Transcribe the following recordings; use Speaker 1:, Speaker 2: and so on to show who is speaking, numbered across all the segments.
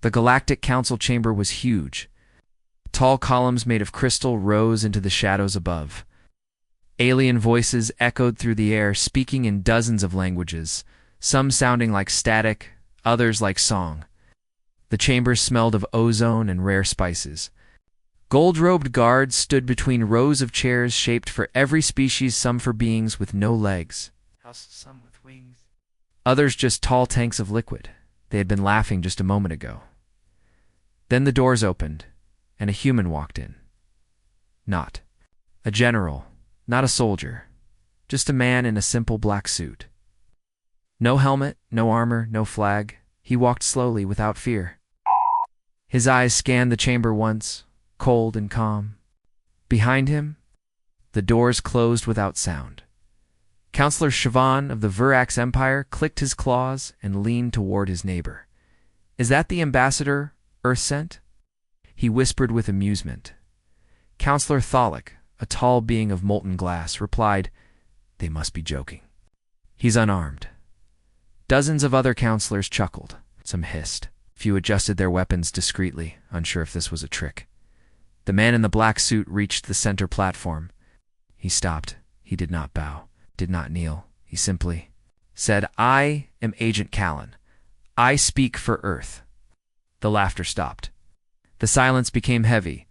Speaker 1: The Galactic Council chamber was huge. Tall columns made of crystal rose into the shadows above. Alien voices echoed through the air, speaking in dozens of languages, some sounding like static, others like song. The chamber smelled of ozone and rare spices. Gold-robed guards stood between rows of chairs shaped for every species, some for beings with no legs, some with wings, others just tall tanks of liquid. They had been laughing just a moment ago. Then the doors opened, and a human walked in. Not a general, not a soldier, just a man in a simple black suit. No helmet, no armor, no flag. He walked slowly, without fear. His eyes scanned the chamber once, cold and calm. Behind him, the doors closed without sound. Counselor Siobhan of the Verax Empire clicked his claws and leaned toward his neighbor. "Is that the ambassador Earth sent?" He whispered with amusement. Counselor Tholic, a tall being of molten glass, replied, "They must be joking. He's unarmed." Dozens of other counselors chuckled. Some hissed. Few adjusted their weapons discreetly, unsure if this was a trick. The man in the black suit reached the center platform. He stopped. He did not bow, did not kneel. He simply said, "I am Agent Callan. I speak for Earth." The laughter stopped. The silence became heavy.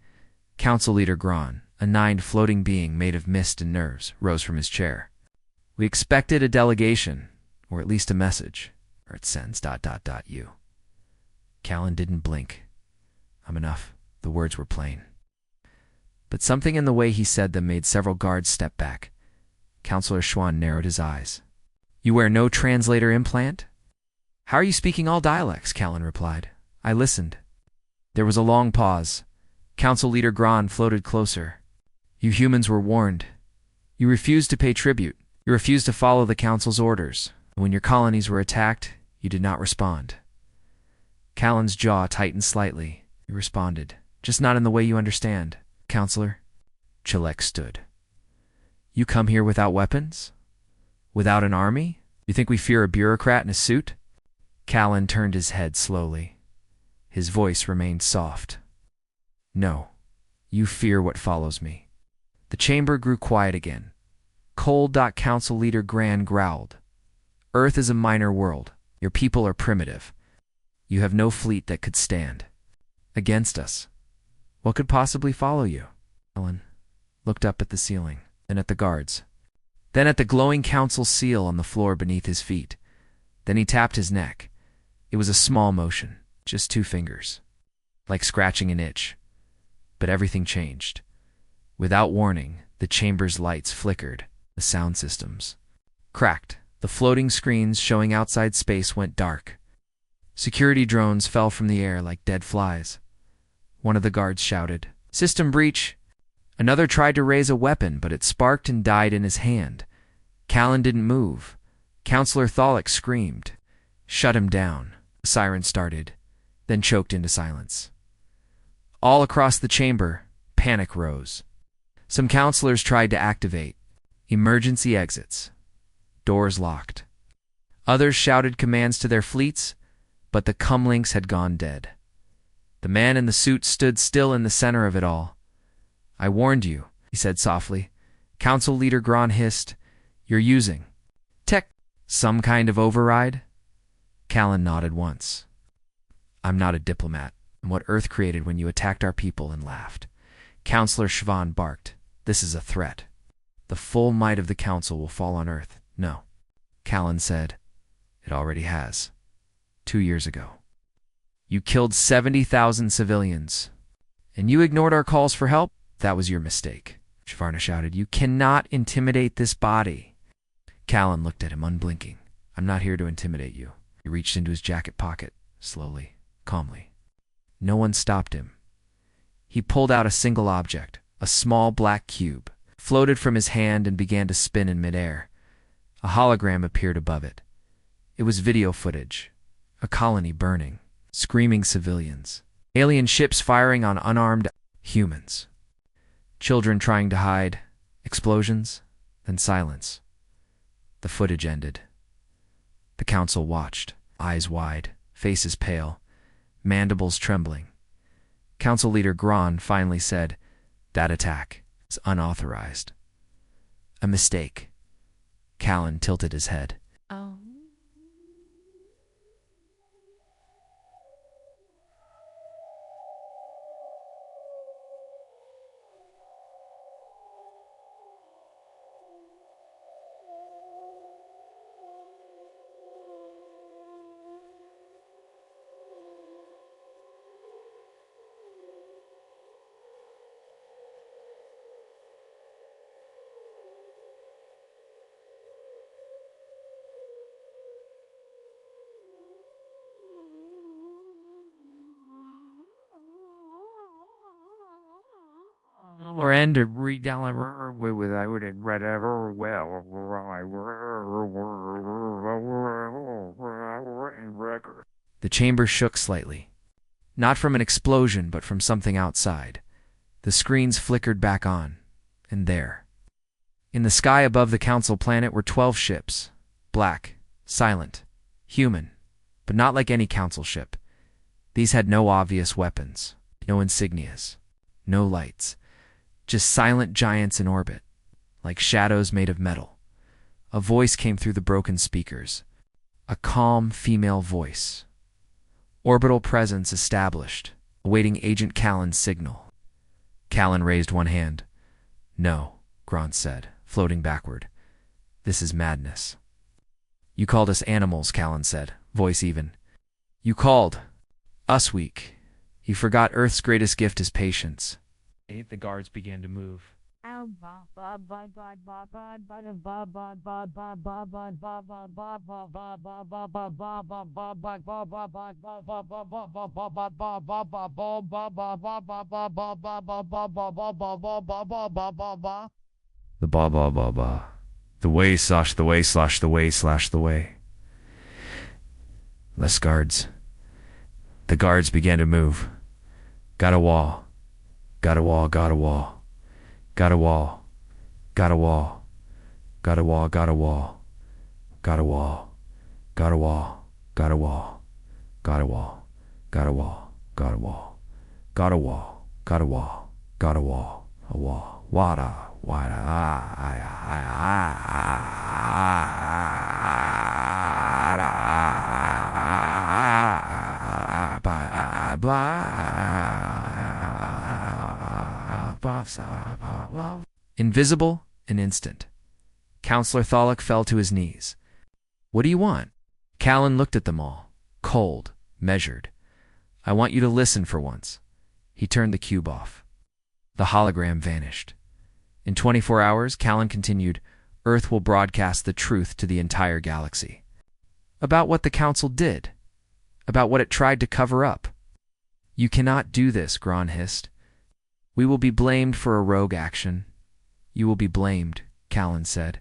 Speaker 1: Council Leader Gron, a nined floating being made of mist and nerves, rose from his chair. "We expected a delegation, or at least a message. Earth sends ... you." Callan didn't blink. "I'm enough." The words were plain. But something in the way he said them made several guards step back. Counselor Schwann narrowed his eyes. "You wear no translator implant?" "How are you speaking all dialects?" Callan replied. "I listened." There was a long pause. Council Leader Gron floated closer. "You humans were warned. You refused to pay tribute. You refused to follow the Council's orders. When your colonies were attacked, you did not respond." Callan's jaw tightened slightly. He responded, "Just not in the way you understand, Counselor." Chilek stood. "You come here without weapons? Without an army? You think we fear a bureaucrat in a suit?" Callan turned his head slowly. His voice remained soft. "No, you fear what follows me." The chamber grew quiet again. Cold. Council Leader Gran growled. "Earth is a minor world. Your people are primitive. You have no fleet that could stand against us. What could possibly follow you?" Callan looked up at the ceiling, then at the guards, then at the glowing council seal on the floor beneath his feet. Then he tapped his neck. It was a small motion, just 2 fingers, like scratching an itch. But everything changed. Without warning, the chamber's lights flickered. The sound systems cracked. The floating screens showing outside space went dark. Security drones fell from the air like dead flies. One of the guards shouted, "System breach!" Another tried to raise a weapon, but it sparked and died in his hand. Callan didn't move. Counselor Tholic screamed. "Shut him down." The siren started, then choked into silence. All across the chamber, panic rose. Some counselors tried to activate emergency exits. Doors locked. Others shouted commands to their fleets, but the comlinks had gone dead. The man in the suit stood still in the center of it all. "I warned you," he said softly. Council Leader Gron hissed, "You're using tech, some kind of override?" Callan nodded once. "I'm not a diplomat. I'm what Earth created when you attacked our people," and laughed. Counselor Siobhan barked, "This is a threat. The full might of the Council will fall on Earth." "No." Callan said, "It already has. 2 years ago. You killed 70,000 civilians. And you ignored our calls for help? That was your mistake." Shvarna shouted, "You cannot intimidate this body." Callan looked at him, unblinking. "I'm not here to intimidate you." He reached into his jacket pocket, slowly, calmly. No one stopped him. He pulled out a single object, a small black cube, floated from his hand and began to spin in midair. A hologram appeared above it. It was video footage. A colony burning, screaming civilians, alien ships firing on unarmed humans, children trying to hide, explosions, then silence. The footage ended. The council watched, eyes wide, faces pale. mandibles trembling. Council leader Gron finally said, "That attack is unauthorized." "A mistake." Callan tilted his head.
Speaker 2: Oh.
Speaker 1: Or end to read down with I would have read ever well. The chamber shook slightly, not from an explosion, but from something outside. The screens flickered back on, and there, in the sky above the council planet, were 12 ships, black, silent, human, but not like any council ship. These had no obvious weapons, no insignias, no lights. Just silent giants in orbit, like shadows made of metal. A voice came through the broken speakers. A calm female voice. Orbital presence established, awaiting Agent Callan's signal. Callan raised one hand. "No," Grant said, floating backward. "This is madness." "You called us animals," Callan said, voice even. "You called us weak. You forgot Earth's greatest gift is patience." The guards began to move. The ba ba ba ba. The way slash the way slash the way slash the way. Less guards. The guards began to move. Got a wall. Got a wall, got a wall. Got a wall. Got a wall. Got a wall, got a wall. Got a wall. Got a wall. Got a wall. Got a wall. Got a wall. Got a wall. Got a wall. Got a wall. Got a wall. A wall. Wada. Wada. Invisible, an instant. Counselor Tholic fell to his knees. "What do you want?" Callan looked at them all, cold, measured. "I want you to listen for once." He turned the cube off. The hologram vanished. In 24 hours, Callan continued, Earth will broadcast the truth to the entire galaxy. About what the Council did. About what it tried to cover up. "You cannot do this," Gron hissed. "We will be blamed for a rogue action." "You will be blamed," Callan said.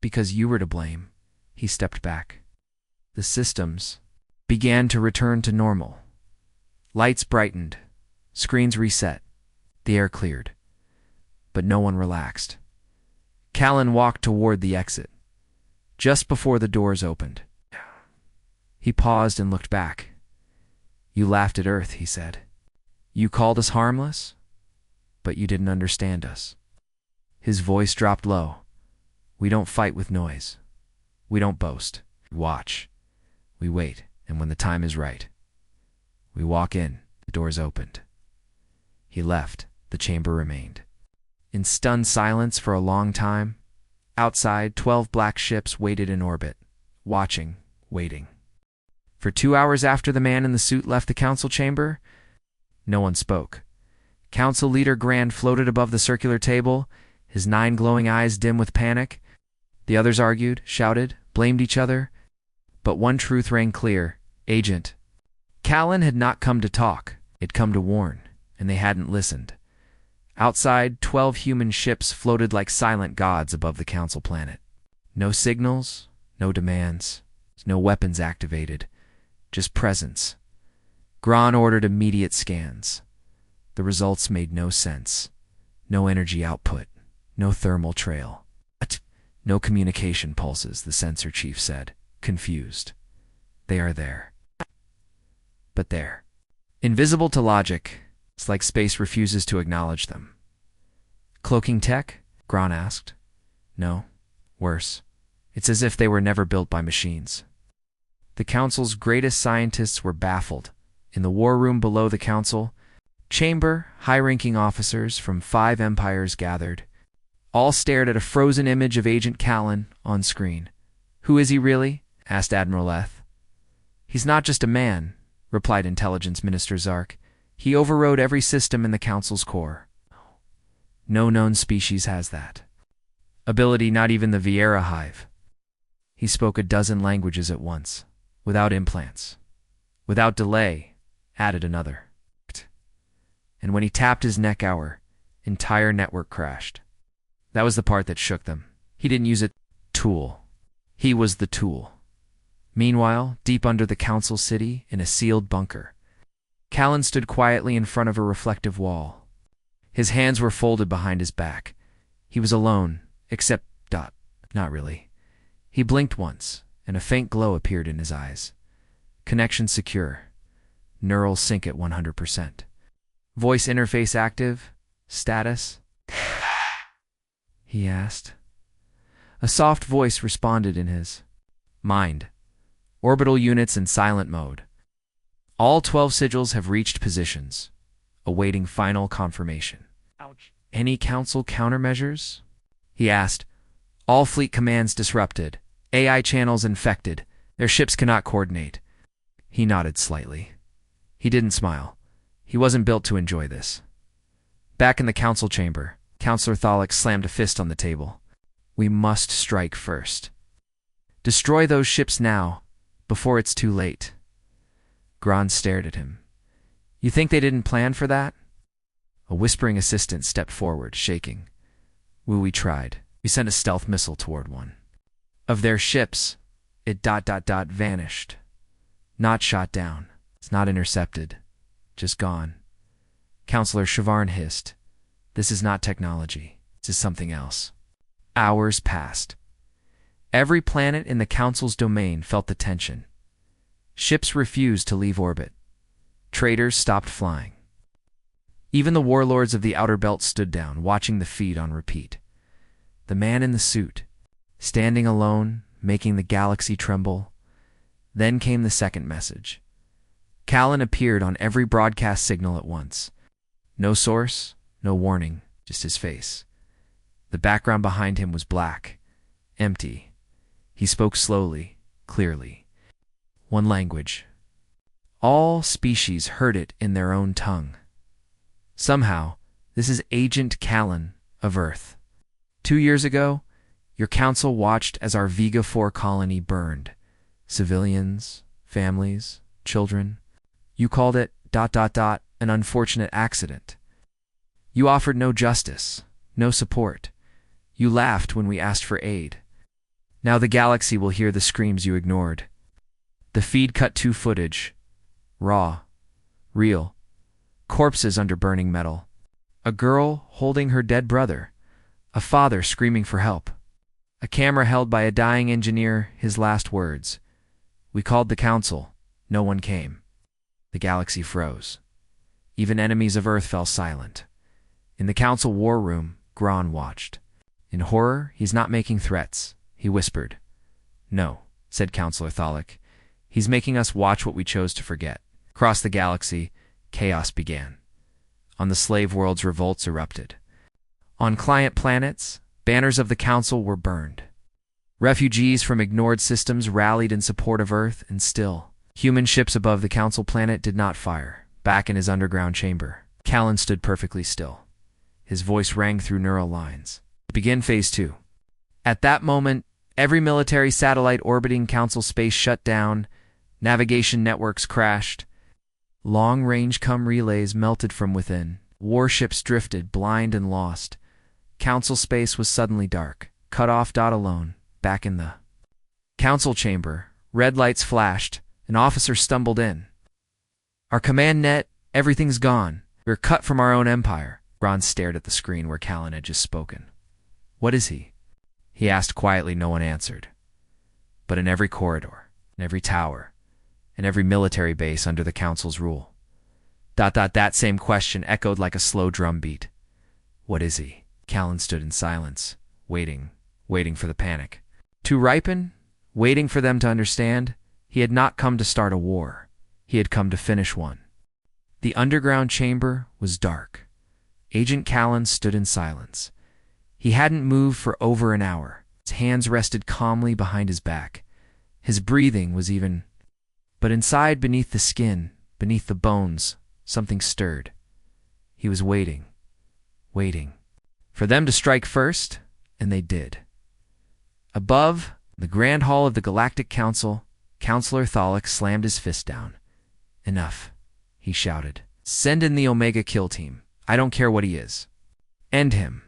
Speaker 1: "Because you were to blame." He stepped back. The systems began to return to normal. Lights brightened. Screens reset. The air cleared. But no one relaxed. Callan walked toward the exit. Just before the doors opened, he paused and looked back. "You laughed at Earth," he said. "You called us harmless? But you didn't understand us." His voice dropped low. "We don't fight with noise. We don't boast. We watch. We wait, and when the time is right, we walk in." The doors opened. He left. The chamber remained. In stunned silence for a long time. Outside, 12 black ships waited in orbit, watching, waiting. For 2 hours after the man in the suit left the council chamber, no one spoke. Council leader Grand floated above the circular table, his 9 glowing eyes dim with panic. The others argued, shouted, blamed each other. But one truth rang clear. Agent Callan had not come to talk. He'd come to warn, and they hadn't listened. Outside, 12 human ships floated like silent gods above the council planet. No signals, no demands, no weapons activated, just presence. Gron ordered immediate scans. The results made no sense. No energy output, no thermal trail. No communication pulses, the sensor chief said, confused. They are there. But there. Invisible to logic, it's like space refuses to acknowledge them. Cloaking tech? Gron asked. No, worse. It's as if they were never built by machines. The Council's greatest scientists were baffled. In the war room below the Council chamber, high-ranking officers from 5 empires gathered. All stared at a frozen image of Agent Callan on screen. Who is he really? Asked Admiral Eth. He's not just a man, replied Intelligence Minister Zark. He overrode every system in the Council's core. No known species has that ability, not even the Vieira hive. He spoke a dozen languages at once, without implants. Without delay, added another. And when he tapped his neck, our entire network crashed. That was the part that shook them. He didn't use a tool. He was the tool. Meanwhile, deep under the Council city, in a sealed bunker, Callan stood quietly in front of a reflective wall. His hands were folded behind his back. He was alone, except not really. He blinked once, and a faint glow appeared in his eyes. Connection secure. Neural sync at 100%. Voice interface active. Status? He asked. A soft voice responded in his mind. Orbital units in silent mode. All 12 sigils have reached positions, awaiting final confirmation.
Speaker 2: Ouch.
Speaker 1: Any Council countermeasures? He asked. All fleet commands disrupted. AI channels infected. Their ships cannot coordinate. He nodded slightly. He didn't smile. He wasn't built to enjoy this. Back in the Council chamber, Counselor Thalic slammed a fist on the table. We must strike first. Destroy those ships now, before it's too late. Gron stared at him. You think they didn't plan for that? A whispering assistant stepped forward, shaking. We tried. We sent a stealth missile toward one of their ships. It vanished. Not shot down. It's not intercepted. Just gone. Counselor Shavarn hissed. This is not technology. This is something else. Hours passed. Every planet in the Council's domain felt the tension. Ships refused to leave orbit. Traders stopped flying. Even the warlords of the Outer Belt stood down, watching the feed on repeat. The man in the suit, standing alone, making the galaxy tremble. Then came the second message. Callan appeared on every broadcast signal at once. No source, no warning, just his face. The background behind him was black, empty. He spoke slowly, clearly. One language. All species heard it in their own tongue. Somehow, this is Agent Callan of Earth. 2 years ago, your Council watched as our Vega 4 colony burned. Civilians, families, children. You called it ... an unfortunate accident. You offered no justice, no support. You laughed when we asked for aid. Now the galaxy will hear the screams you ignored. The feed cut to footage. Raw. Real. Corpses under burning metal. A girl holding her dead brother. A father screaming for help. A camera held by a dying engineer, his last words. We called the Council. No one came. The galaxy froze. Even enemies of Earth fell silent. In the Council war room, Gron watched. In horror, he's not making threats. He whispered. No, said Counselor Thalic. He's making us watch what we chose to forget. Across the galaxy, chaos began. On the slave worlds, revolts erupted. On client planets, banners of the Council were burned. Refugees from ignored systems rallied in support of Earth, and still, human ships above the Council planet did not fire. Back in his underground chamber, Callan stood perfectly still. His voice rang through neural lines. Begin Phase 2. At that moment, every military satellite orbiting Council space shut down, navigation networks crashed, long-range relays melted from within, warships drifted, blind and lost. Council space was suddenly dark, cut off. Alone, back in the Council chamber, red lights flashed. An officer stumbled in. Our command net, everything's gone. We're cut from our own empire. Ron stared at the screen where Callan had just spoken. What is he? He asked quietly. No one answered. But in every corridor, in every tower, in every military base under the Council's rule, That same question echoed like a slow drum beat. What is he? Callan stood in silence, waiting for the panic to ripen, waiting for them to understand. He had not come to start a war. He had come to finish one. The underground chamber was dark. Agent Callan stood in silence. He hadn't moved for over an hour. His hands rested calmly behind his back. His breathing was even. But inside, beneath the skin, beneath the bones, something stirred. He was waiting for them to strike first, and they did. Above, the grand hall of the Galactic Council, Counselor Tholic slammed his fist down. Enough, he shouted. Send in the Omega kill team. I don't care what he is. End him.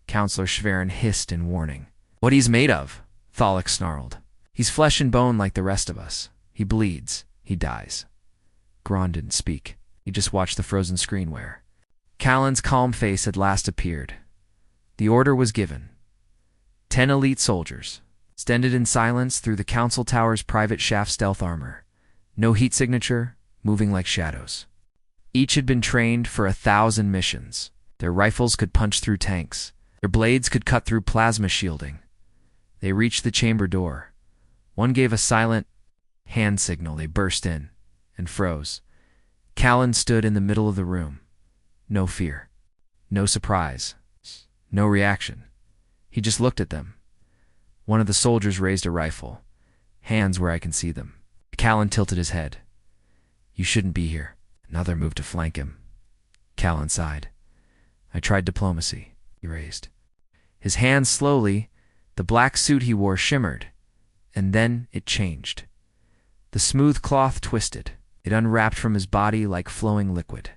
Speaker 1: Counselor Schwerin hissed in warning. What he's made of, Tholic snarled. He's flesh and bone like the rest of us. He bleeds. He dies. Gron didn't speak. He just watched the frozen screenware. Callan's calm face had last appeared. The order was given. 10 elite soldiers, extended in silence through the Council Tower's private shaft stealth armor. No heat signature, moving like shadows. Each had been trained for 1,000 missions. Their rifles could punch through tanks. Their blades could cut through plasma shielding. They reached the chamber door. One gave a silent hand signal. They burst in and froze. Callan stood in the middle of the room. No fear. No surprise. No reaction. He just looked at them. One of the soldiers raised a rifle. Hands where I can see them. Callan tilted his head. You shouldn't be here. Another moved to flank him. Callan sighed. I tried diplomacy, he raised. His hands slowly, the black suit he wore shimmered, and then it changed. The smooth cloth twisted. It unwrapped from his body like flowing liquid.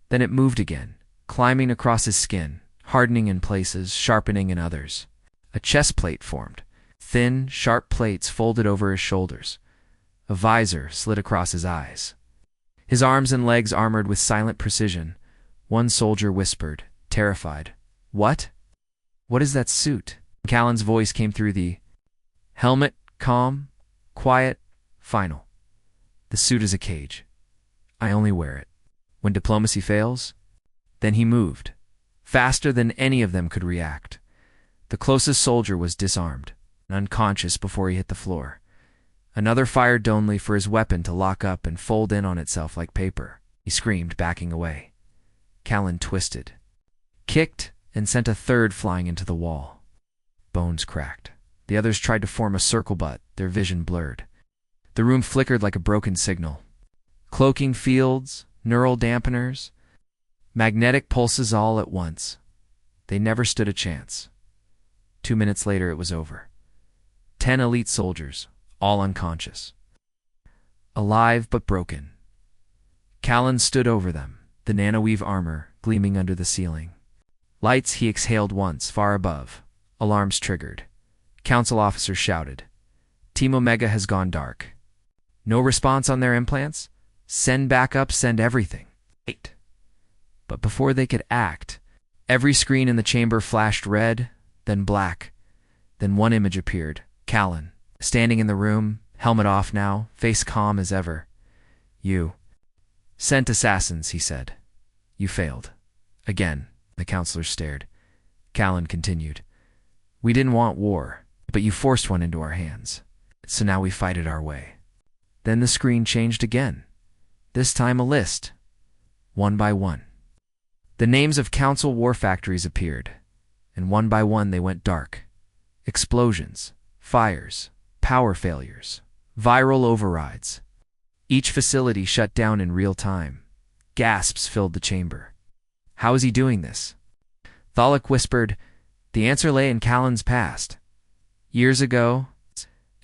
Speaker 1: Then it moved again, climbing across his skin, hardening in places, sharpening in others. A chest plate formed. Thin, sharp plates folded over his shoulders. A visor slid across his eyes. His arms and legs armored with silent precision. One soldier whispered, terrified, What? What is that suit? Callan's voice came through the helmet, calm, quiet, final. The suit is a cage. I only wear it. When diplomacy fails, then he moved, faster than any of them could react. The closest soldier was disarmed, unconscious before he hit the floor. Another fired only for his weapon to lock up and fold in on itself like paper. He screamed, backing away. Callan twisted, kicked, and sent a third flying into the wall. Bones cracked. The others tried to form a circle, but their vision blurred. The room flickered like a broken signal. Cloaking fields, neural dampeners, magnetic pulses all at once. They never stood a chance. 2 minutes later, it was over. 10 elite soldiers, all unconscious. Alive but broken. Callan stood over them, the nanoweave armor gleaming under the ceiling. Lights he exhaled once, far above. Alarms triggered. Council officers shouted. Team Omega has gone dark. No response on their implants? Send backup, send everything. Wait. But before they could act, every screen in the chamber flashed red, then black. Then one image appeared. Callan, standing in the room, helmet off now, face calm as ever. You sent assassins, he said. You failed. Again, the counselors stared. Callan continued. We didn't want war, but you forced one into our hands. So now we fight it our way. Then the screen changed again. This time a list. One by one. The names of council war factories appeared, and one by one they went dark. Explosions, fires, power failures, viral overrides. Each facility shut down in real time. Gasps filled the chamber. How is he doing this? Tholic whispered, the answer lay in Callan's past. Years ago,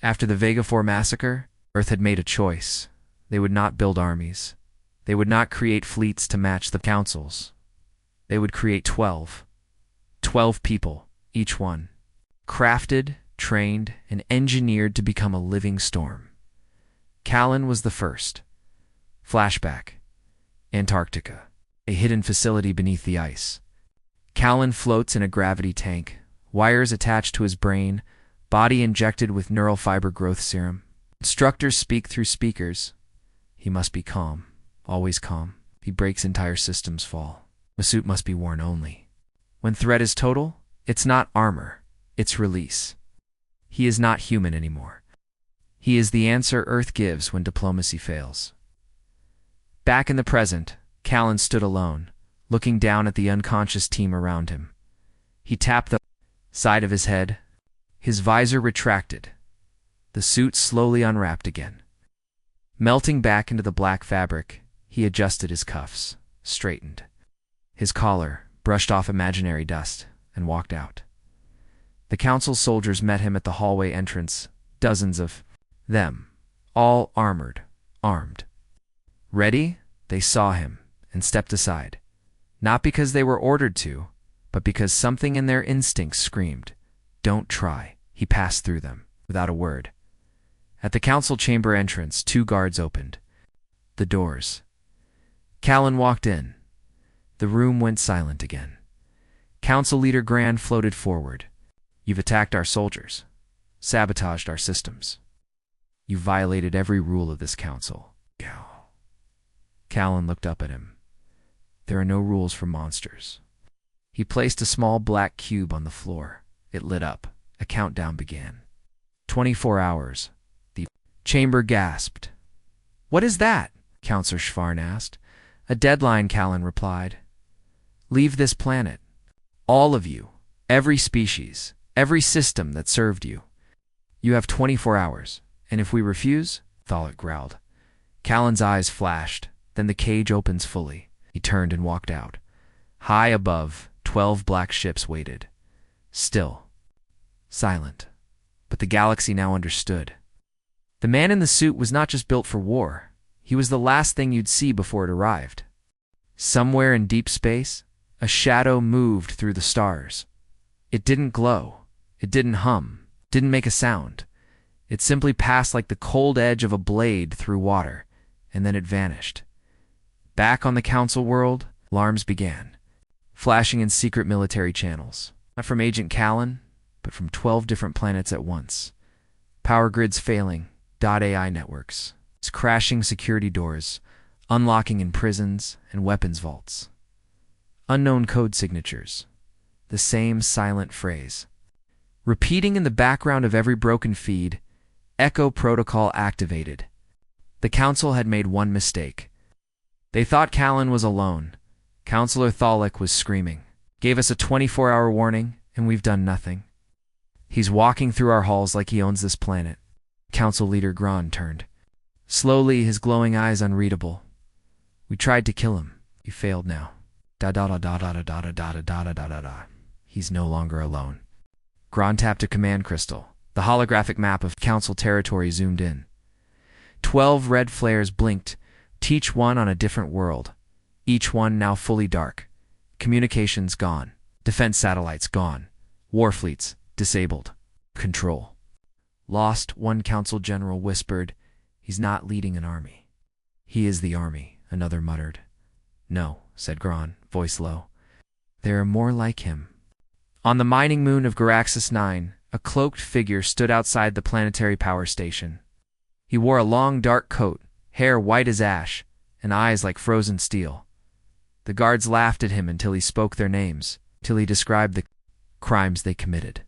Speaker 1: after the Vega 4 massacre, Earth had made a choice. They would not build armies. They would not create fleets to match the councils. They would create 12. 12 people, each one. Crafted, trained, and engineered to become a living storm. Callan was the first. Flashback. Antarctica. A hidden facility beneath the ice. Callan floats in a gravity tank, wires attached to his brain, body injected with neural fiber growth serum. Instructors speak through speakers. He must be calm, always calm. He breaks, entire systems fall. The suit must be worn only. When threat is total, it's not armor, it's release. He is not human anymore. He is the answer Earth gives when diplomacy fails. Back in the present, Callan stood alone, looking down at the unconscious team around him. He tapped the side of his head. His visor retracted. The suit slowly unwrapped again. Melting back into the black fabric, he adjusted his cuffs, straightened. His collar brushed off imaginary dust, and walked out. The council soldiers met him at the hallway entrance, dozens of them, all armored, armed. Ready, they saw him and stepped aside, not because they were ordered to, but because something in their instincts screamed, "Don't try." He passed through them, without a word. At the council chamber entrance, 2 guards opened the doors. Callan walked in. The room went silent again. Council Leader Grand floated forward. "You've attacked our soldiers, sabotaged our systems. You violated every rule of this council." Callan looked up at him. "There are no rules for monsters." He placed a small black cube on the floor. It lit up. A countdown began. 24 hours. The chamber gasped. "What is that?" Counselor Schvarn asked. "A deadline," Callan replied. "Leave this planet. All of you. Every species. Every system that served you. You have 24 hours. And if we refuse," Thalet growled. Callan's eyes flashed. Then the cage opens fully. He turned and walked out. High above, 12 black ships waited. Still. Silent. But the galaxy now understood. The man in the suit was not just built for war. He was the last thing you'd see before it arrived. Somewhere in deep space, a shadow moved through the stars. It didn't glow. It didn't hum. Didn't make a sound. It simply passed like the cold edge of a blade through water, and then it vanished. Back on the council world, alarms began, flashing in secret military channels. Not from Agent Callan, but from 12 different planets at once. Power grids failing, .ai networks, crashing security doors, unlocking in prisons and weapons vaults. Unknown code signatures. The same silent phrase. Repeating in the background of every broken feed, Echo Protocol activated. The council had made one mistake. They thought Callan was alone. Counselor Thalet was screaming. "Gave us a 24-hour warning, and we've done nothing. He's walking through our halls like he owns this planet." Council Leader Gran turned. Slowly, his glowing eyes unreadable. "We tried to kill him. He failed now. He's no longer alone." Gran tapped a command crystal. The holographic map of council territory zoomed in. 12 red flares blinked, each one on a different world. Each one now fully dark. Communications gone. Defense satellites gone. War fleets disabled. Control. "Lost," one council general whispered. "He's not leading an army." "He is the army," another muttered. "No," said Gran, voice low. "There are more like him." On the mining moon of Garaxis 9, a cloaked figure stood outside the planetary power station. He wore a long dark coat, hair white as ash, and eyes like frozen steel. The guards laughed at him until he spoke their names, till he described the crimes they committed.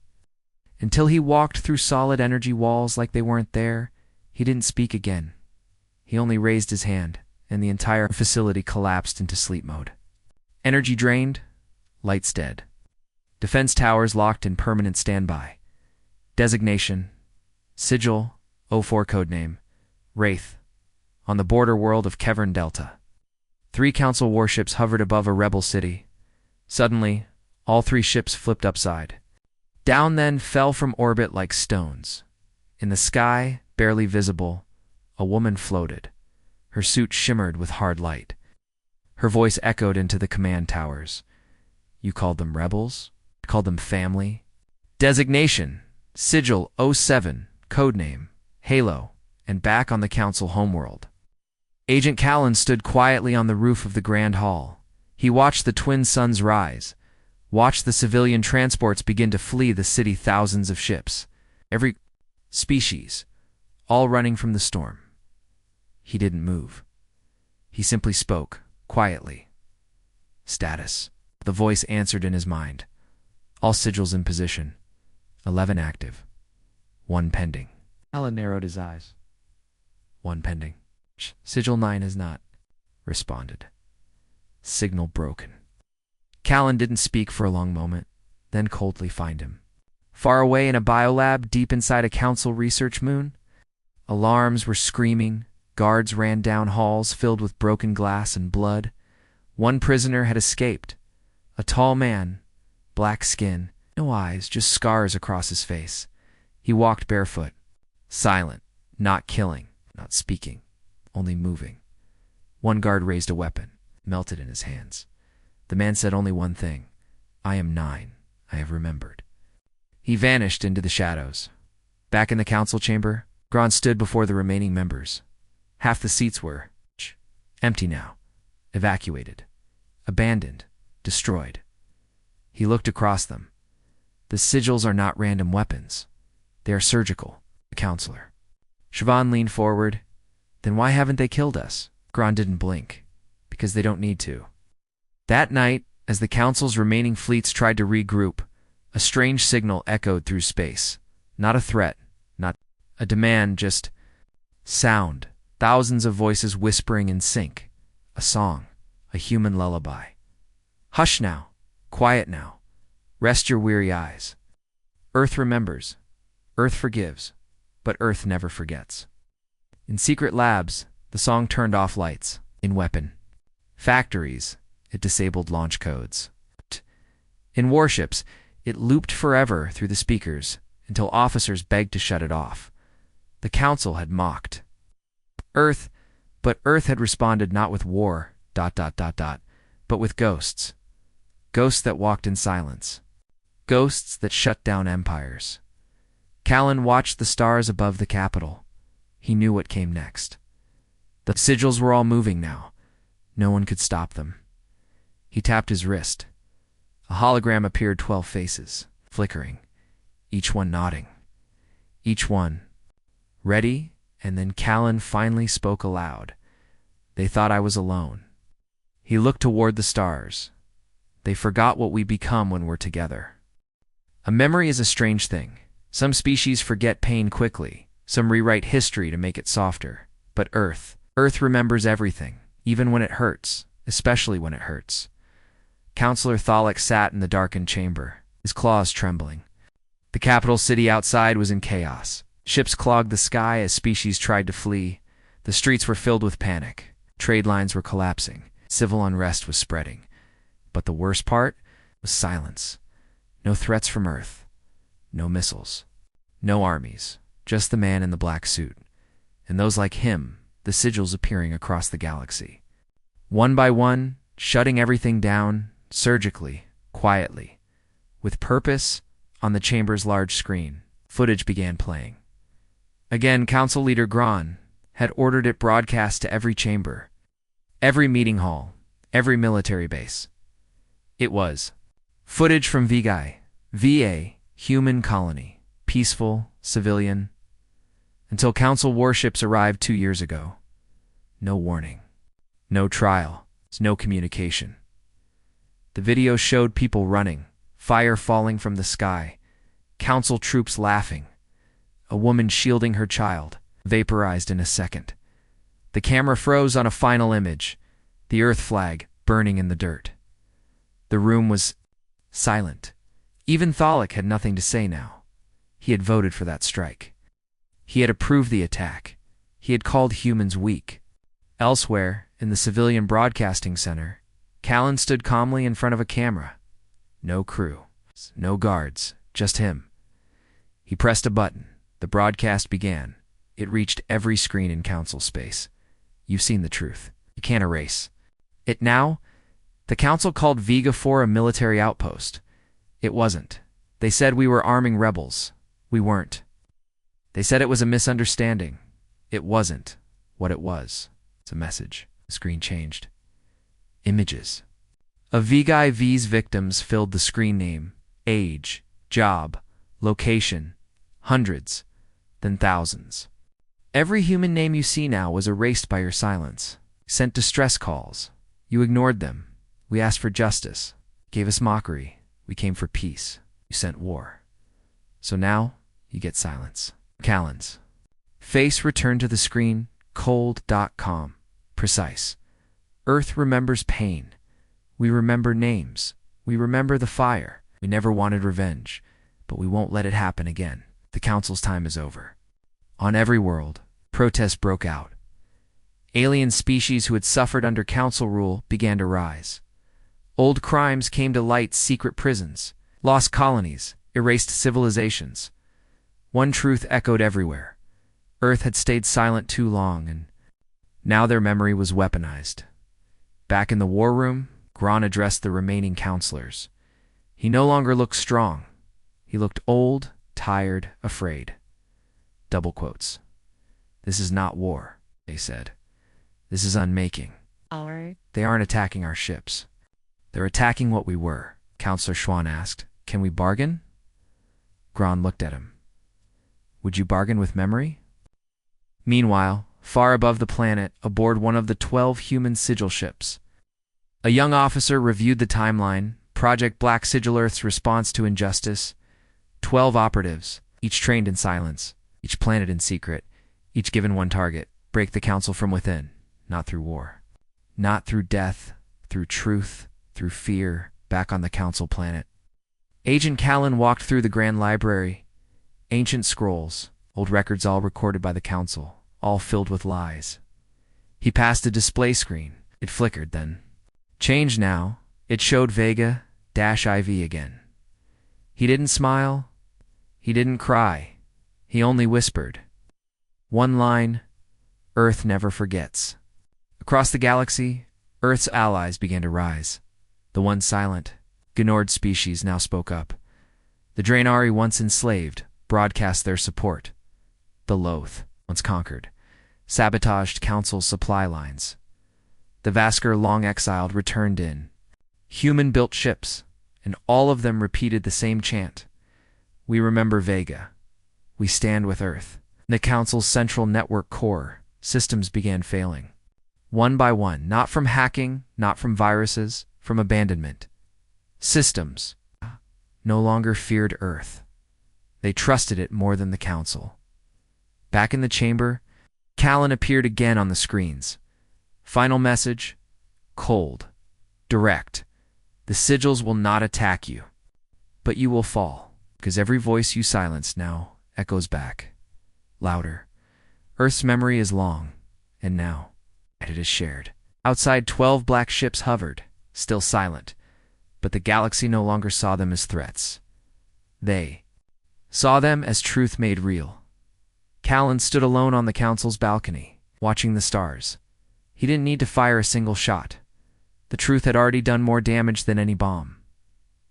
Speaker 1: Until he walked through solid energy walls like they weren't there, he didn't speak again. He only raised his hand, and the entire facility collapsed into sleep mode. Energy drained, lights dead. Defense towers locked in permanent standby. Designation, Sigil, 04 codename, Wraith, on the border world of Kevern Delta. 3 council warships hovered above a rebel city. Suddenly, all 3 ships flipped upside. Down then fell from orbit like stones. In the sky, barely visible, a woman floated. Her suit shimmered with hard light. Her voice echoed into the command towers. "You called them rebels? You called them family?" Designation, Sigil 07, codename, Halo, and back on the council homeworld. Agent Callan stood quietly on the roof of the Grand Hall. He watched the twin suns rise, watched the civilian transports begin to flee the city, thousands of ships, every species, all running from the storm. He didn't move. He simply spoke, quietly. Status. The voice answered in his mind. All sigils in position. 11 active. 1 pending. Alan narrowed his eyes. 1 pending. Sigil 9 has not responded. Signal broken. Callan didn't speak for a long moment, then coldly find him. Far away in a biolab deep inside a council research moon, alarms were screaming, guards ran down halls filled with broken glass and blood. One prisoner had escaped. A tall man, black skin, no eyes, just scars across his face. He walked barefoot, silent, not killing, not speaking, only moving. One guard raised a weapon, melted in his hands. The man said only one thing. I am 9. I have remembered. He vanished into the shadows. Back in the council chamber, Gron stood before the remaining members. Half the seats were empty now, evacuated, abandoned, destroyed. He looked across them. The sigils are not random weapons. They are surgical, the counselor. Siobhan leaned forward. Then why haven't they killed us? Gron didn't blink. Because they don't need to. That night, as the council's remaining fleets tried to regroup, a strange signal echoed through space. Not a threat, not a demand, just sound. Thousands of voices whispering in sync. A song, a human lullaby. Hush now, quiet now. Rest your weary eyes. Earth remembers. Earth forgives. But Earth never forgets. In secret labs, the song turned off lights. In weapon factories, it disabled launch codes. In warships, it looped forever through the speakers until officers begged to shut it off. The council had mocked Earth, but Earth had responded not with war, but with ghosts. Ghosts that walked in silence. Ghosts that shut down empires. Callan watched the stars above the capital. He knew what came next. The sigils were all moving now. No one could stop them. He tapped his wrist. A hologram appeared, 12 faces, flickering, each one nodding. Each one ready, and then Callan finally spoke aloud. They thought I was alone. He looked toward the stars. They forgot what we become when we're together. A memory is a strange thing. Some species forget pain quickly. Some rewrite history to make it softer. But Earth remembers everything, even when it hurts, especially when it hurts. Counselor Thalik sat in the darkened chamber, his claws trembling. The capital city outside was in chaos. Ships clogged the sky as species tried to flee. The streets were filled with panic. Trade lines were collapsing. Civil unrest was spreading. But the worst part was silence. No threats from Earth. No missiles. No armies. Just the man in the black suit. And those like him, the sigils appearing across the galaxy. One by one, shutting everything down, surgically, quietly. With purpose, on the chamber's large screen, footage began playing. Again, Council Leader Gron had ordered it broadcast to every chamber, every meeting hall, every military base. It was footage from Vigai, VA, human colony, peaceful, civilian, until Council warships arrived 2 years ago. No warning, no trial, no communication. The video showed people running, fire falling from the sky, Council troops laughing, a woman shielding her child, vaporized in a second. The camera froze on a final image, the Earth flag burning in the dirt. The room was silent. Even Thalik had nothing to say now. He had voted for that strike. He had approved the attack. He had called humans weak. Elsewhere, in the civilian broadcasting center, Callan stood calmly in front of a camera. No crew, no guards, just him. He pressed a button. The broadcast began. It reached every screen in Council space. You've seen the truth. You can't erase it now. The Council called Vega 4 a military outpost. It wasn't. They said we were arming rebels. We weren't. They said it was a misunderstanding. It wasn't what it was. It's a message. The screen changed. Images of Vigai V's victims filled the screen. Name, age, job, location, hundreds, then thousands. Every human name you see now was erased by your silence, sent distress calls, You ignored them. We asked for justice. Gave us mockery. We came for peace. You sent war. So now, you get silence. Callens. Face returned to the screen, cold.com. Precise. Earth remembers pain. We remember names. We remember the fire. We never wanted revenge, but we won't let it happen again. The Council's time is over. On every world, protests broke out. Alien species who had suffered under Council rule began to rise. Old crimes came to light: secret prisons, lost colonies, erased civilizations. One truth echoed everywhere. Earth had stayed silent too long, and now their memory was weaponized. Back in the war room, Gron addressed the remaining counselors. He no longer looked strong. He looked old, tired, afraid. Double quotes. This is not war, they said. This is unmaking.
Speaker 2: All right.
Speaker 1: They aren't attacking our ships. They're attacking what we were. Counselor Schwann asked, "Can we bargain?" Gron looked at him. "Would you bargain with memory?" Meanwhile, far above the planet, aboard one of the 12 human sigil ships, a young officer reviewed the timeline, Project Black Sigil Earth's response to injustice. 12 operatives, each trained in silence, each planted in secret, each given one target: break the Council from within, not through war. Not through death, through truth, through fear, back on the Council planet. Agent Callan walked through the Grand Library. Ancient scrolls, old records all recorded by the Council, all filled with lies. He passed a display screen. It flickered then. Changed now. It showed Vega-IV again. He didn't smile. He didn't cry. He only whispered. One line: Earth never forgets. Across the galaxy, Earth's allies began to rise. The once silent, Gnord species now spoke up. The Draenari, once enslaved, broadcast their support. The Loth, once conquered, sabotaged Council's supply lines. The Vasker, long exiled, returned in human-built ships, and all of them repeated the same chant. We remember Vega. We stand with Earth. In the Council's central network core, systems began failing. One by one, not from hacking, not from viruses, from abandonment. Systems no longer feared Earth. They trusted it more than the Council. Back in the chamber, Callan appeared again on the screens. Final message: cold, direct. The sigils will not attack you, but you will fall, because every voice you silenced now echoes back, louder. Earth's memory is long, and now it is shared. Outside, 12 black ships hovered, still silent, but the galaxy no longer saw them as threats. They saw them as truth made real. Callan stood alone on the Council's balcony, watching the stars. He didn't need to fire a single shot. The truth had already done more damage than any bomb.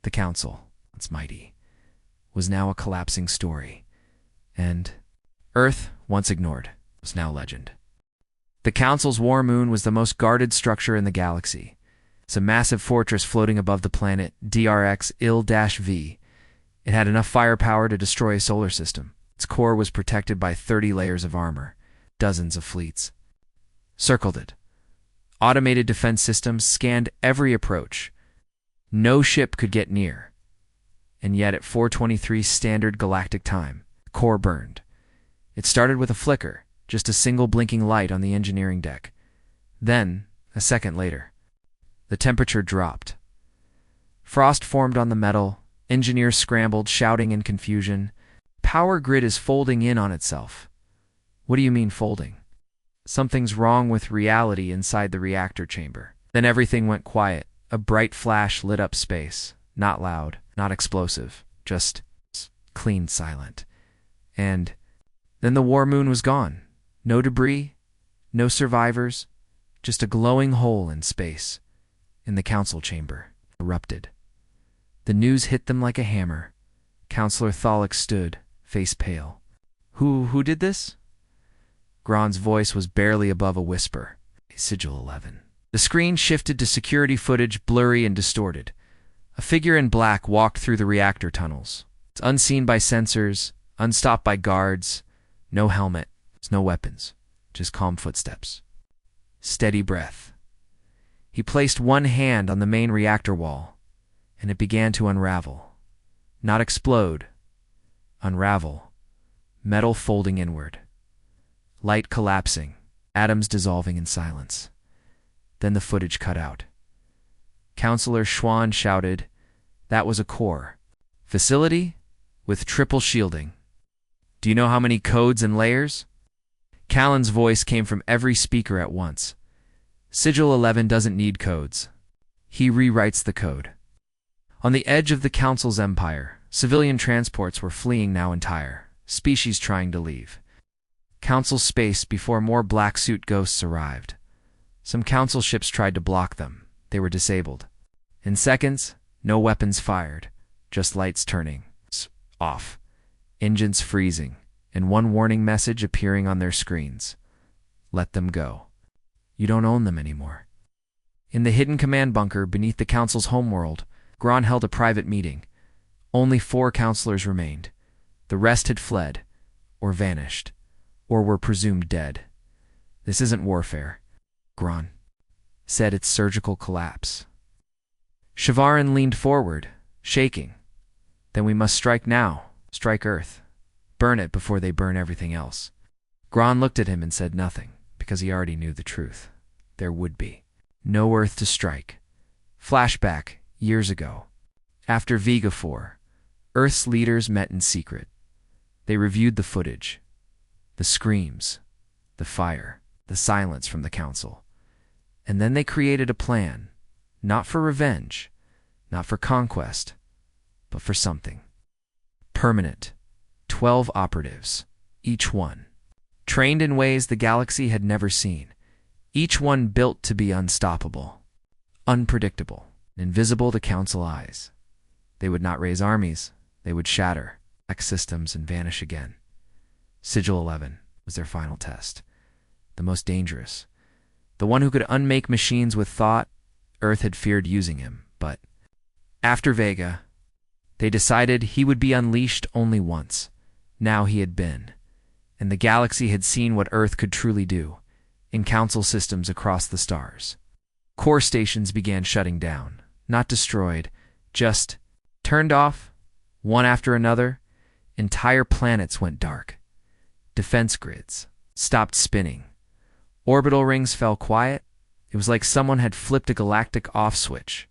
Speaker 1: The Council, once mighty, was now a collapsing story. And Earth, once ignored, was now legend. The Council's war moon was the most guarded structure in the galaxy. It's a massive fortress floating above the planet DRX-V. It had enough firepower to destroy a solar system. Its core was protected by 30 layers of armor. Dozens of fleets circled it. Automated defense systems scanned every approach. No ship could get near. And yet at 4:23 standard galactic time, the core burned. It started with a flicker, just a single blinking light on the engineering deck. Then, a second later, the temperature dropped. Frost formed on the metal. Engineers scrambled, shouting in confusion. Power grid is folding in on itself. What do you mean folding? Something's wrong with reality inside the reactor chamber. Then everything went quiet. A bright flash lit up space. Not loud, not explosive, just clean silent. And then the war moon was gone. No debris, no survivors, just a glowing hole in space. In the Council chamber, erupted. The news hit them like a hammer. Counselor Thalik stood, face pale. Who did this? Gron's voice was barely above a whisper. Sigil 11. The screen shifted to security footage, blurry and distorted. A figure in black walked through the reactor tunnels. It's unseen by sensors, unstopped by guards. No helmet, no weapons, just calm footsteps. Steady breath. He placed one hand on the main reactor wall, and it began to unravel. Not explode. Unravel. Metal folding inward. Light collapsing. Atoms dissolving in silence. Then the footage cut out. Counselor Schwann shouted, "That was a core facility with triple shielding. Do you know how many codes and layers?" Callan's voice came from every speaker at once. Sigil 11 doesn't need codes. He rewrites the code. On the edge of the Council's empire, civilian transports were fleeing now entire, species trying to leave. Council space before more black suit ghosts arrived. Some Council ships tried to block them. They were disabled. In seconds, no weapons fired, just lights turning off, engines freezing, and one warning message appearing on their screens. Let them go. You don't own them anymore. In the hidden command bunker beneath the Council's homeworld, Gron held a private meeting. Only 4 counselors remained. The rest had fled, or vanished, or were presumed dead. This isn't warfare, Gron said. It's surgical collapse. Shavarin leaned forward, shaking. Then we must strike now. Strike Earth. Burn it before they burn everything else. Gron looked at him and said nothing, because he already knew the truth. There would be no Earth to strike. Flashback, years ago. After Vega 4, Earth's leaders met in secret. They reviewed the footage. The screams, the fire, the silence from the Council. And then they created a plan, not for revenge, not for conquest, but for something permanent. 12 operatives, each one trained in ways the galaxy had never seen, each one built to be unstoppable, unpredictable, invisible to Council eyes. They would not raise armies, they would shatter, hack systems, and vanish again. Sigil 11 was their final test, the most dangerous, the one who could unmake machines with thought. Earth had feared using him, but after Vega, they decided he would be unleashed only once. Now he had been, and the galaxy had seen what Earth could truly do, in Council systems across the stars. Core stations began shutting down, not destroyed, just turned off, one after another. Entire planets went dark. Defense grids stopped spinning. Orbital rings fell quiet. It was like someone had flipped a galactic off switch.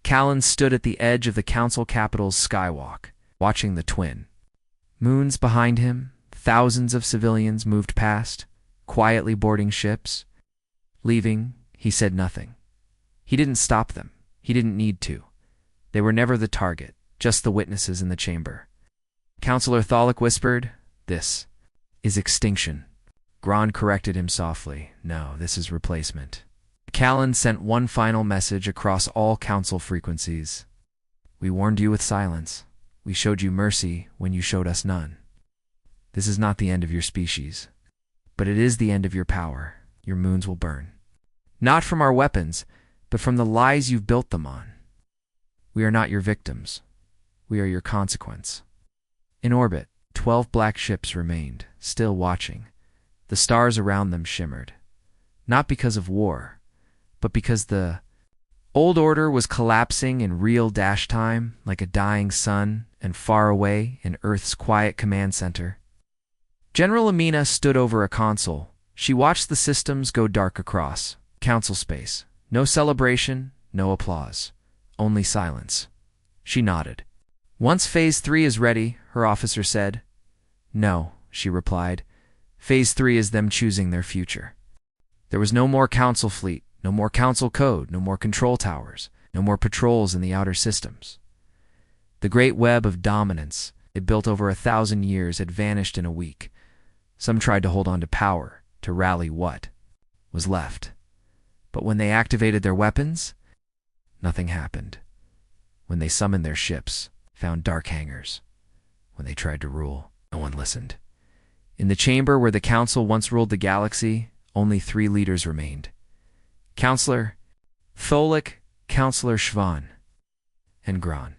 Speaker 1: Callan stood at the edge of the Council capital's skywalk, watching the twin moons behind him. Thousands of civilians moved past, quietly boarding ships. Leaving, he said nothing. He didn't stop them. He didn't need to. They were never the target, just the witnesses in the chamber. Counselor Tholic whispered, "This is extinction." Gron corrected him softly, "No, this is replacement." Callan sent one final message across all Council frequencies. "We warned you with silence. We showed you mercy when you showed us none. This is not the end of your species, but it is the end of your power. Your moons will burn. Not from our weapons, but from the lies you've built them on. We are not your victims. We are your consequence." In orbit, 12 black ships remained, still watching. The stars around them shimmered. Not because of war, but because the old order was collapsing in real dash time, like a dying sun, and far away in Earth's quiet command center. General Amina stood over a console. She watched the systems go dark across Council space. No celebration, no applause, only silence. She nodded. "Once Phase 3 is ready," her officer said. "No," she replied. "Phase 3 is them choosing their future." There was no more Council fleet, no more Council code, no more control towers, no more patrols in the outer systems. The great web of dominance it built over 1,000 years had vanished in a week. Some tried to hold on to power, to rally what was left. But when they activated their weapons, nothing happened. When they summoned their ships, found dark hangars. When they tried to rule, no one listened. In the chamber where the Council once ruled the galaxy, only 3 leaders remained. Counselor Tholic, Counselor Schwann, and Gron.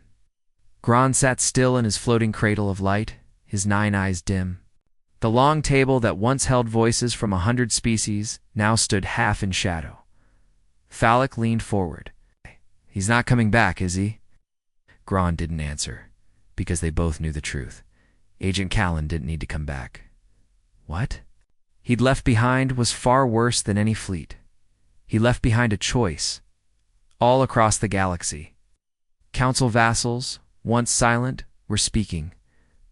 Speaker 1: Gron sat still in his floating cradle of light, his 9 eyes dim. The long table that once held voices from 100 species now stood half in shadow. Thalek leaned forward. He's not coming back, is he? Gron didn't answer, because they both knew the truth. Agent Callan didn't need to come back. What he'd left behind was far worse than any fleet. He left behind a choice, all across the galaxy. Council vassals, once silent, were speaking.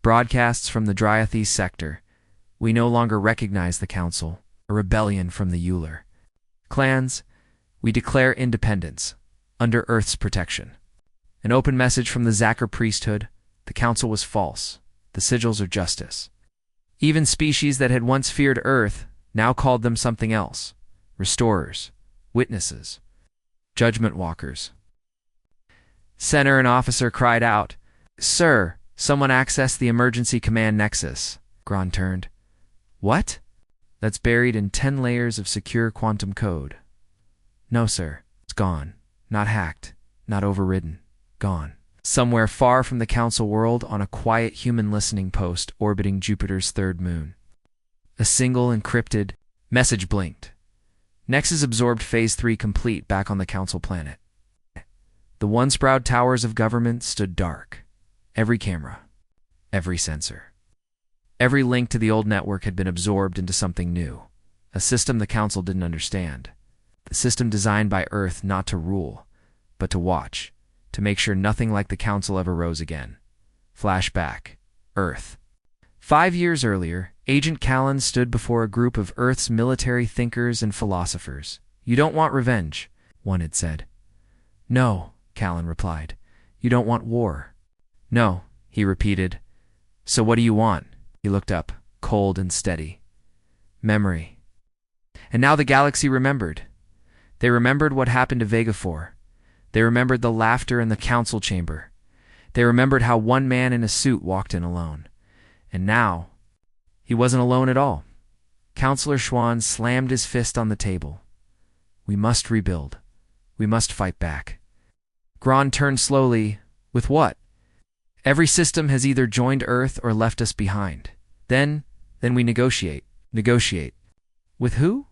Speaker 1: Broadcasts from the Dryathes sector. We no longer recognize the Council, a rebellion from the Euler. Clans, we declare independence, under Earth's protection. An open message from the Zacher priesthood. The Council was false. The sigils are justice. Even species that had once feared Earth now called them something else. Restorers, witnesses, judgment walkers. Center and officer cried out, "Sir, someone accessed the emergency command nexus." Gron turned. What? That's buried in 10 layers of secure quantum code. No, sir. It's gone. Not hacked. Not overridden. Gone. Somewhere far from the Council world on a quiet human listening post orbiting Jupiter's third moon. A single encrypted message blinked. Nexus absorbed Phase 3 complete back on the Council planet. The once proud towers of government stood dark. Every camera. Every sensor. Every link to the old network had been absorbed into something new. A system the Council didn't understand. The system designed by Earth not to rule, but to watch. To make sure nothing like the Council ever rose again. Flashback. Earth. 5 years earlier, Agent Callan stood before a group of Earth's military thinkers and philosophers. You don't want revenge, one had said. No, Callan replied. You don't want war. No, he repeated. So what do you want? He looked up, cold and steady. Memory. And now the galaxy remembered. They remembered what happened to Vega 4. They remembered the laughter in the Council chamber. They remembered how one man in a suit walked in alone. And now, he wasn't alone at all. Counselor Schwann slammed his fist on the table. We must rebuild. We must fight back. Gron turned slowly. With what? Every system has either joined Earth or left us behind. Then we negotiate. Negotiate. With who?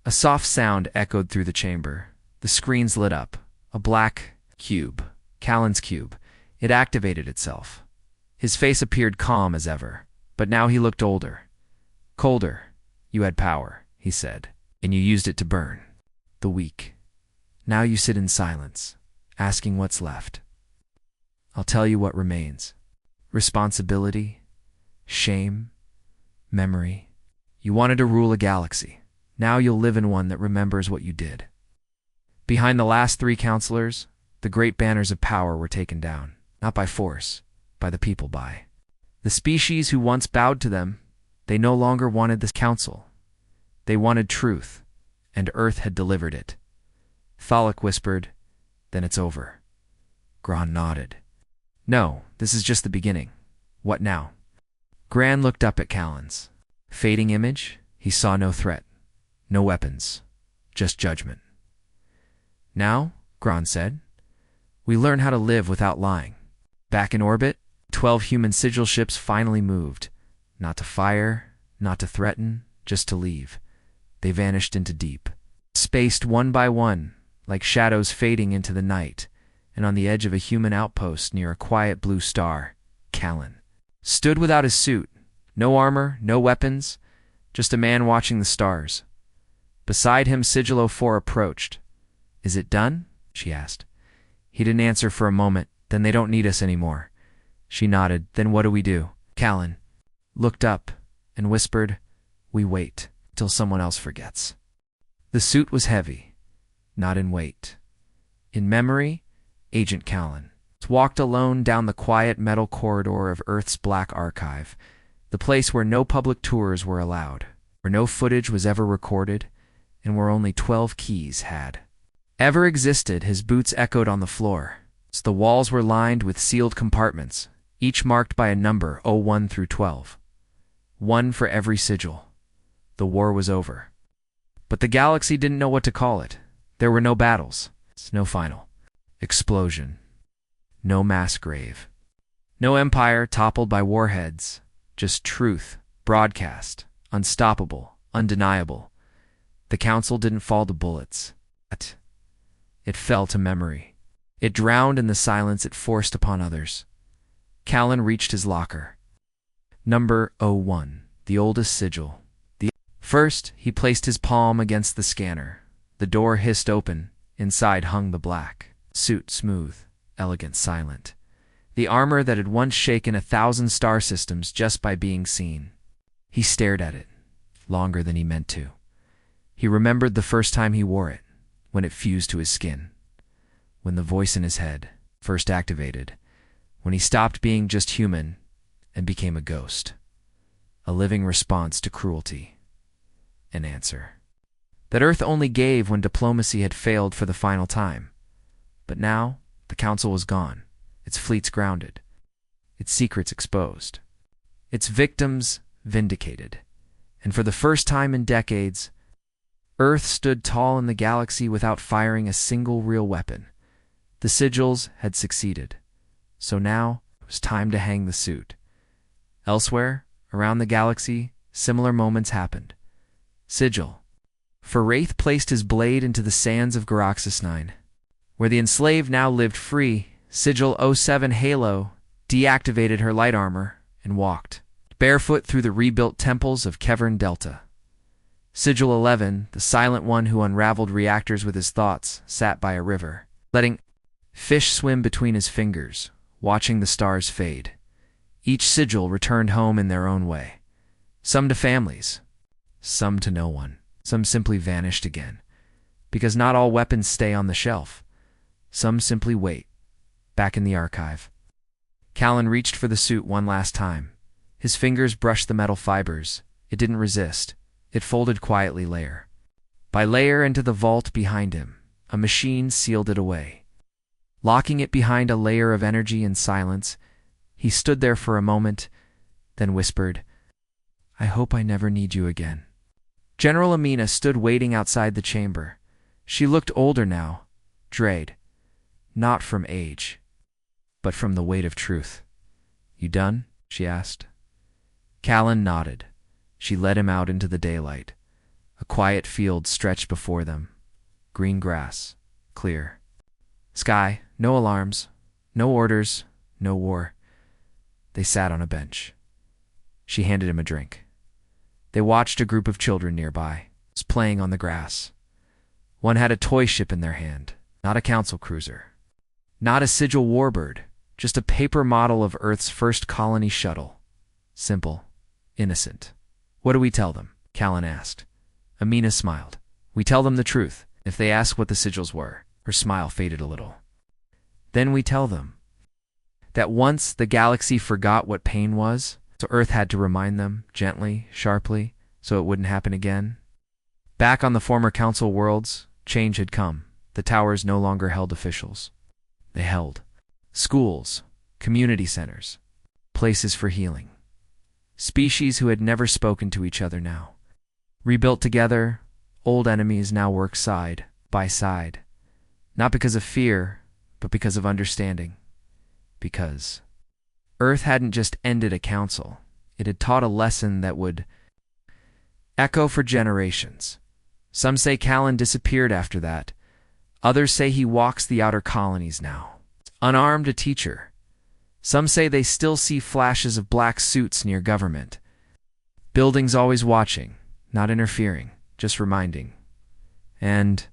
Speaker 1: A soft sound echoed through the chamber. The screens lit up. A black cube. Callan's cube. It activated itself. His face appeared calm as ever, but now he looked older. Colder. You had power, he said, and you used it to burn. The weak. Now you sit in silence, asking what's left. I'll tell you what remains. Responsibility, shame, memory. You wanted to rule a galaxy. Now you'll live in one that remembers what you did. Behind the last 3 counselors, the great banners of power were taken down, not by force, by the people by. The species who once bowed to them, they no longer wanted this council. They wanted truth, and Earth had delivered it. Thalek whispered, then it's over. Gron nodded. No, this is just the beginning. What now? Gran looked up at Callan's. Fading image, he saw no threat, no weapons, just judgment. Now, Gron said, we learn how to live without lying. Back in orbit, 12 human sigil ships finally moved. Not to fire, not to threaten, just to leave. They vanished into deep. Spaced one by one, like shadows fading into the night, and on the edge of a human outpost near a quiet blue star, Callan stood without his suit. No armor, no weapons, just a man watching the stars. Beside him, Sigil 04 approached. Is it done? She asked. He didn't answer for a moment. Then they don't need us anymore. She nodded. Then what do we do? Callan looked up and whispered, we wait till someone else forgets. The suit was heavy, not in weight. In memory, Agent Callan walked alone down the quiet metal corridor of Earth's black archive, the place where no public tours were allowed, where no footage was ever recorded, and where only 12 keys had ever existed. His boots echoed on the floor. So the walls were lined with sealed compartments, each marked by a number 01 through 12. 1 for every sigil. The war was over. But the galaxy didn't know what to call it. There were no battles, no final explosion, no mass grave, no empire toppled by warheads, just truth, broadcast, unstoppable, undeniable. The Council didn't fall to bullets. It fell to memory. It drowned in the silence it forced upon others. Callan reached his locker. Number 01, the oldest sigil. First, he placed his palm against the scanner. The door hissed open. Inside hung the black suit, smooth, elegant, silent. The armor that had once shaken 1,000 star systems just by being seen. He stared at it, longer than he meant to. He remembered the first time he wore it, when it fused to his skin, when the voice in his head first activated, when he stopped being just human and became a ghost, a living response to cruelty, an answer that Earth only gave when diplomacy had failed for the final time. But now, the Council was gone, its fleets grounded, its secrets exposed, its victims vindicated, and for the first time in decades, Earth stood tall in the galaxy without firing a single real weapon. The sigils had succeeded, so now it was time to hang the suit. Elsewhere, around the galaxy, similar moments happened. Sigil. Wraith placed his blade into the sands of Garaxis 9, where the enslaved now lived free. Sigil 07 Halo deactivated her light armor and walked barefoot through the rebuilt temples of Kevern Delta. Sigil 11, the silent one who unraveled reactors with his thoughts, sat by a river, letting fish swim between his fingers, watching the stars fade. Each sigil returned home in their own way. Some to families, some to no one. Some simply vanished again, because not all weapons stay on the shelf. Some simply wait, back in the archive. Callan reached for the suit one last time. His fingers brushed the metal fibers. It didn't resist. It folded quietly layer by layer into the vault behind him. A machine sealed it away. Locking it behind a layer of energy and silence, he stood there for a moment, then whispered, "I hope I never need you again." General Amina stood waiting outside the chamber. She looked older now, drayed, not from age, but from the weight of truth. "You done?" she asked. Callan nodded. She led him out into the daylight. A quiet field stretched before them. Green grass, clear. Sky, no alarms, no orders, no war. They sat on a bench. She handed him a drink. They watched a group of children nearby, playing on the grass. One had a toy ship in their hand, not a council cruiser. Not a sigil warbird, just a paper model of Earth's first colony shuttle. Simple, innocent. "What do we tell them?" Callan asked. Amina smiled. "We tell them the truth. If they ask what the sigils were," her smile faded a little. "Then we tell them that once the galaxy forgot what pain was, so Earth had to remind them, gently, sharply, so it wouldn't happen again. Back on the former council worlds, change had come. The towers no longer held officials. They held schools, community centers, places for healing. Species who had never spoken to each other now. Rebuilt together, old enemies now work side by side. Not because of fear, but because of understanding. Because Earth hadn't just ended a council. It had taught a lesson that would echo for generations. Some say Callan disappeared after that. Others say he walks the outer colonies now, unarmed, a teacher. Some say they still see flashes of black suits near government. Buildings always watching, not interfering, just reminding. And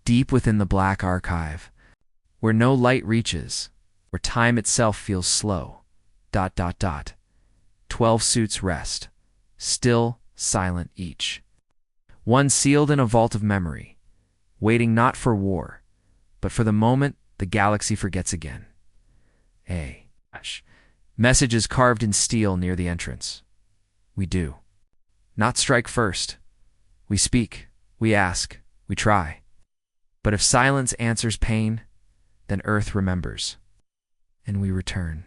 Speaker 1: deep within the black archive, where no light reaches, where time itself feels slow, 12 suits rest, still, silent each. One sealed in a vault of memory, waiting not for war, but for the moment the galaxy forgets again. Messages carved in steel near the entrance. We do. Not strike first. We speak, we ask, we try. But if silence answers pain, then Earth remembers, and we return.